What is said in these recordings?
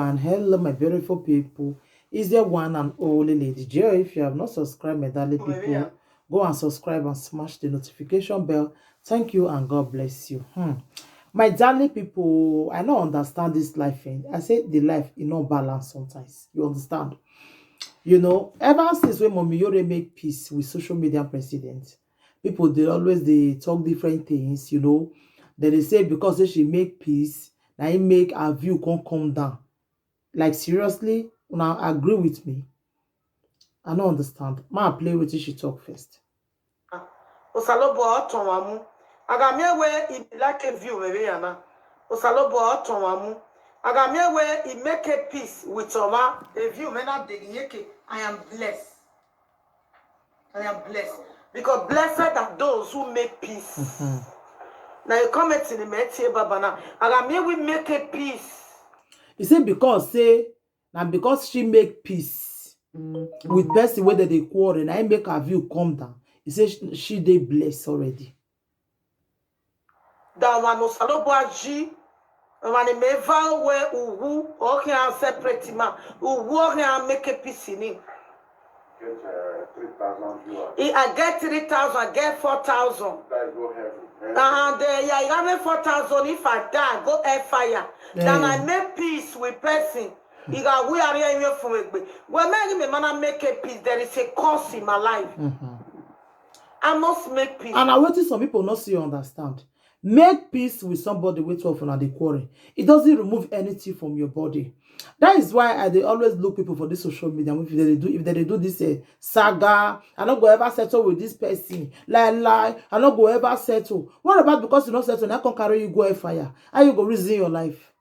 everyone. Hello, my beautiful people. Is there one and only Lady Joy? If you have not subscribed, my darling people, go and subscribe and smash the notification bell. Thank you and God bless you. My darling people, I don't understand this life thing. I say the life is not balance sometimes. You understand? You know, ever since when Mommy Yore make peace with social media president, people they talk different things, you know. Then they say because she make peace, now it make her view can't come down. Like seriously, now agree with me. I don't understand. Ma play with it, she talk first. Osalobo otonwamu. Agamie we like a view maybe yana. Osalobo otonwamu. Agamie we he make a peace with Oma. A view may not yeke. I am blessed. I am blessed. Because blessed are those who make peace. Now you comment in the metie babana. Agamie we make a peace. He said because say now because she make peace with person whether they quarrel and I make her view come down. He said she they blessed already. That one Osalobo aji. When me vow where uwu or can separate ma uwu can make a peace in him. Get 3,000 viewers. I get 3,000, I get 4,000. That go heaven. And yeah, you have 4,000 if I die, go air fire. Then I make peace with person. We are here from it. When I make a peace, there is a cause in my life. I must make peace. And I want some people not see you understand. Make peace with somebody with often at the quarrel. It doesn't remove anything from your body. That is why they always look people for this social media. If they do this saga, I not go ever settle with this person. Lie. I not go ever settle. What about because you not settle? I can carry you go a fire. How you go reason your life?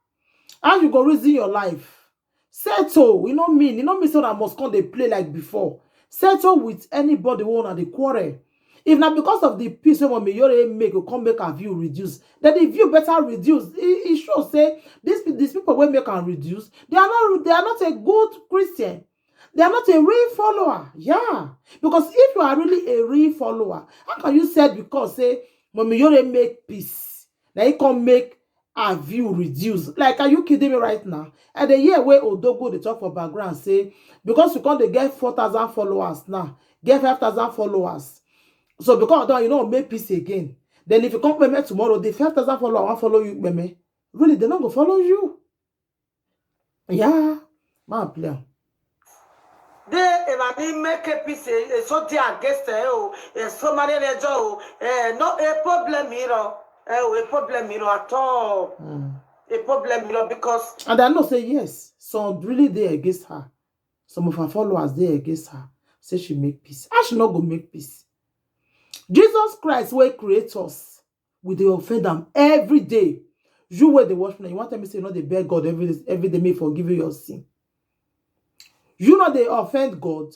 How you go reason your life? Settle. You know me so that I must come they play like before. Settle with anybody who want at the quarrel. If not because of the peace when Yore make you come make a view reduce, then the view better reduce. It should say these people will make and reduce. They are not a good Christian. They are not a real follower. Yeah. Because if you are really a real follower, how can you say because say when Yore make peace, then you can make a view reduce? Like, are you kidding me right now? And the year where Odogo they talk for background say because you can't get 4,000 followers now, get 5,000 followers. So because of that, you know, make peace again. Then if you come Meme tomorrow, the 5,000 followers won't follow you, Meme. Really, they're not going to follow you. Yeah. Man, play. They if make a peace, so they against so many no a problem here, a problem here at all. A problem here because and I know say yes. Some really they against her. Some of her followers they against her. Say she make peace. I should not go make peace. Jesus Christ will create us. We they offend them every day. You were the watchman. You want to say, you know, they beg God every day may forgive you your sin. You know they offend God.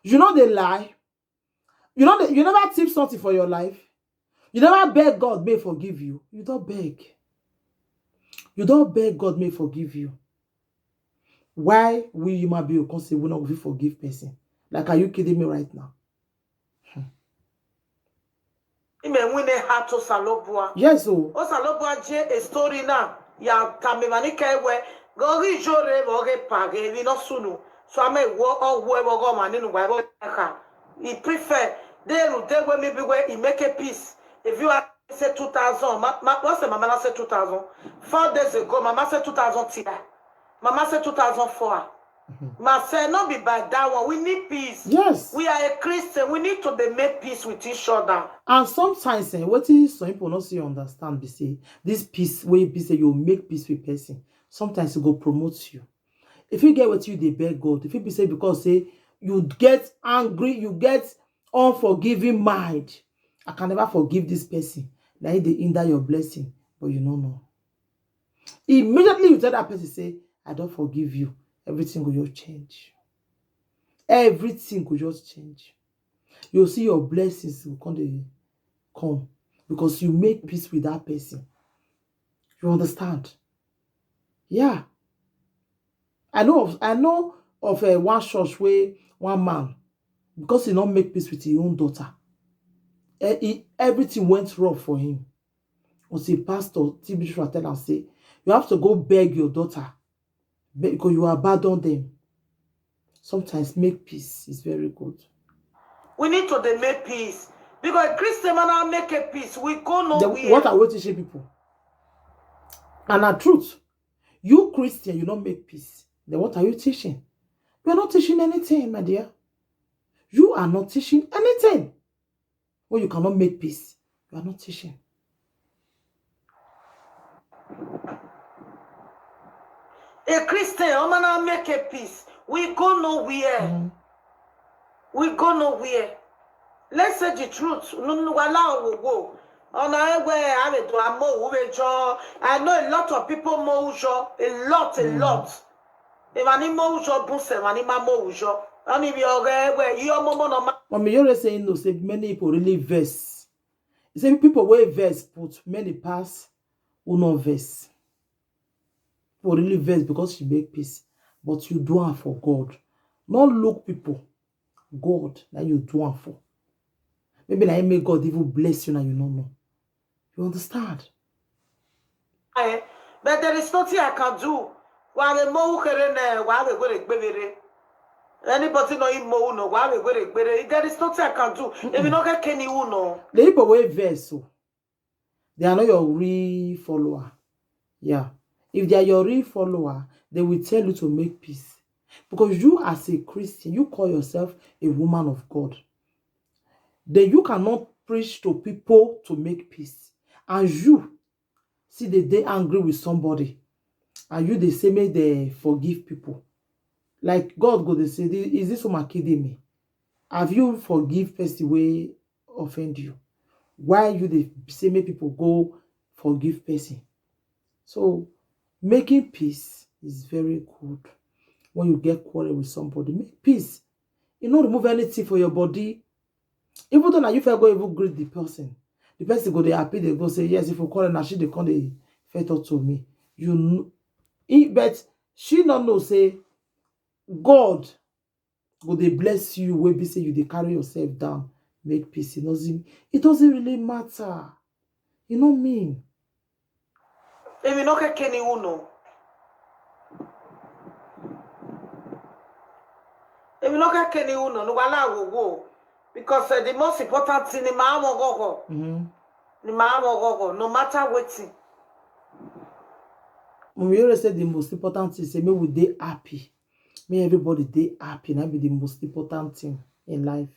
You know they lie. You know you never tip something for your life. You never beg God may forgive you. You don't beg. You don't beg God may forgive you. Why we human beings can say we not will forgive person? Like, are you kidding me right now? Yes, so. Osalobua je a story now. Ya tamimanika we go jore boge page we no sunu. So I may walk or whoever go man in Bible. He prefer they when maybe where he make a peace. If you are say 2,000, what's the mama said 2,000? 4 days ago, mama said 2,000 tia. Mama said 2,004. Ma say not be by that one. We need peace. Yes. We are a Christian. We need to make peace with each other. And sometimes, what is some people not see understand? They say this peace where you say you make peace with person. Sometimes it go promote you. If you get what you they beg God, if you be say because say you get angry, you get unforgiving mind. I can never forgive this person. Now they hinder your blessing, but you don't know. Immediately you tell that person say, I don't forgive you. Everything will just change. Everything will just change. You'll see your blessings will come because you make peace with that person. You understand? Yeah. I know of one church where one man, because he not make peace with his own daughter, everything went wrong for him. Was a pastor, TB tell and say, you have to go beg your daughter because you abandon them. Sometimes make peace is very good. We need to dey make peace. Because Christian man make a peace. We go nowhere. What are we teaching people? And the truth, you Christian, you don't make peace. Then what are you teaching? You are not teaching anything, my dear. You are not teaching anything. When you cannot make peace, you are not teaching. A Christian, man make a peace. We go nowhere. We go nowhere. Let's say the truth. No, allow we go. I know a lot of people mojo. A lot. If I need mojo, boost, I need my mojo. I need your mama. Mommy, you're saying no. Say many people really verse. You say people wear verse, put many pass who no verse. People really verse because she make peace, but you do it for God. Not look people. God that you do it for. Maybe like make God even bless you and you don't know. You understand? But there is nothing I can do. Anybody know him more no? There is nothing I can do. If you not get any no. The people wey verse so they are not your real follower. Yeah. If they are your real follower, they will tell you to make peace. Because you as a Christian, you call yourself a woman of God. Then you cannot preach to people to make peace. And you see they angry with somebody. And you they say may they forgive people. Like God go they say, is this woman kidding me? Have you forgive person way offend you? Why you they say make people go forgive person? So making peace is very good. When you get quarrel with somebody, make peace. You don't remove anything for your body. Even though you feel go even greet the person go they happy, they go say yes. If you call her now, she they come they fair talk to me. You know, but she not know say God go they bless you. Where be say you they carry yourself down, make peace. It doesn't really matter. You know what I mean? If you not get any uno. If you not get any uno, no allow will go. Because the most important thing in my go. No matter what. When we always say the most important thing, say me we dey happy. May everybody dey happy. That be the most important thing in life.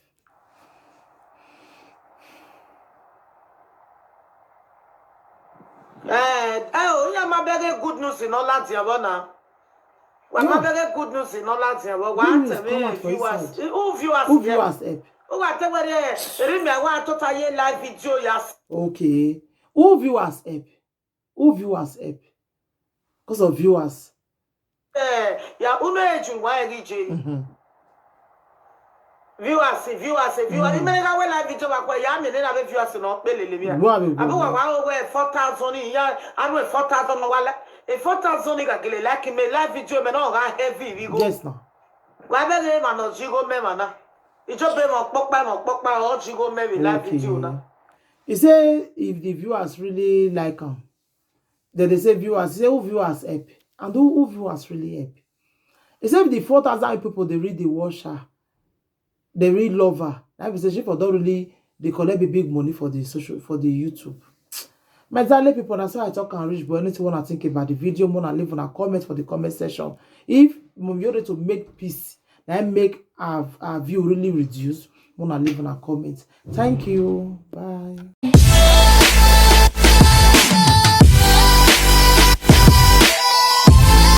My very good news in all that now. My very good news in all that viewers. Who viewers help? Live video, yes. Okay. Who viewers help? Who viewers help? Because of viewers. Yeah, viewers. You may have live video back ya me na viewers no pelele abi 4,000 ya anu 4,000 no wala 4,000 ga gele like me live video me no ga heavy we go. Yes now. Wa be le ma no jigo me mana. Ijo be mo pokpa o jigo me we live video na. You say if the viewers really like them, then they say viewers, say who viewers help and who viewers really help. You say if the 4,000 people they read the watcher, they really love her. That means she for don't really they collect big money for the YouTube. Mentally people, that's why I talk and reach, but anything wanna think about the video, wanna leave on a comment for the comment section. If you're ready to make peace, then make our view really reduce, wanna leave on a comment. Thank you. Bye.